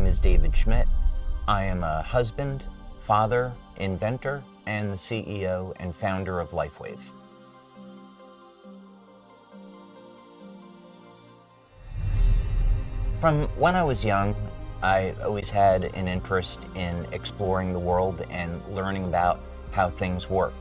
is David Schmidt. I am a husband, father, inventor, and the CEO and founder of LifeWave. From when I was young, I always had an interest in exploring the world and learning about how things work.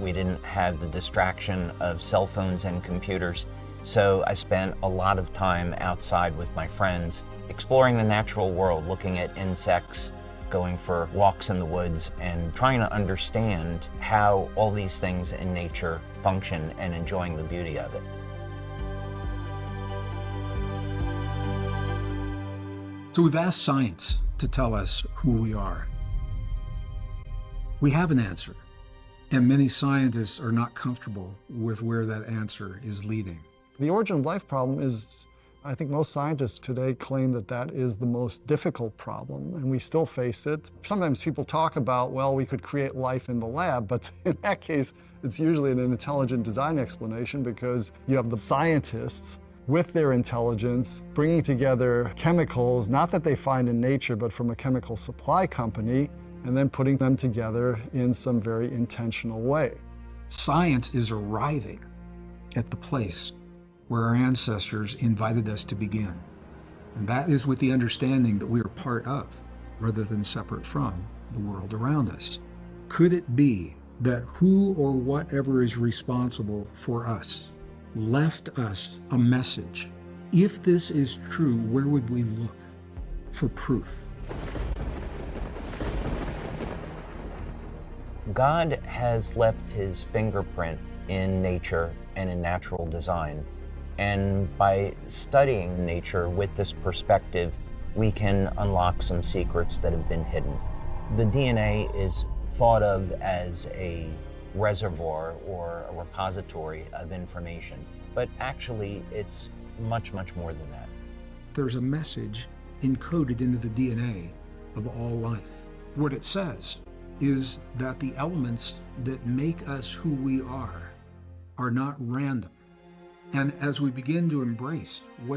We didn't have the distraction of cell phones and computers, so I spent a lot of time outside with my friends, exploring the natural world, looking at insects, going for walks in the woods, and trying to understand how all these things in nature function and enjoying the beauty of it. So we've asked science to tell us who we are. We have an answer, and many scientists are not comfortable with where that answer is leading. The origin of life problem is, I think most scientists today claim that that is the most difficult problem, and we still face it. Sometimes people talk about, well, we could create life in the lab, but in that case, it's usually an intelligent design explanation because you have the scientists with their intelligence, bringing together chemicals, not that they find in nature, but from a chemical supply company, and then putting them together in some very intentional way. Science is arriving at the place where our ancestors invited us to begin. And that is with the understanding that we are part of, rather than separate from, the world around us. Could it be that who or whatever is responsible for us left us a message? If this is true, where would we look for proof? God has left his fingerprint in nature and in natural design. And by studying nature with this perspective, we can unlock some secrets that have been hidden. The DNA is thought of as a reservoir or a repository of information, but actually it's much, much more than that. There's a message encoded into the DNA of all life. What it says is that the elements that make us who we are not random. And as we begin to embrace what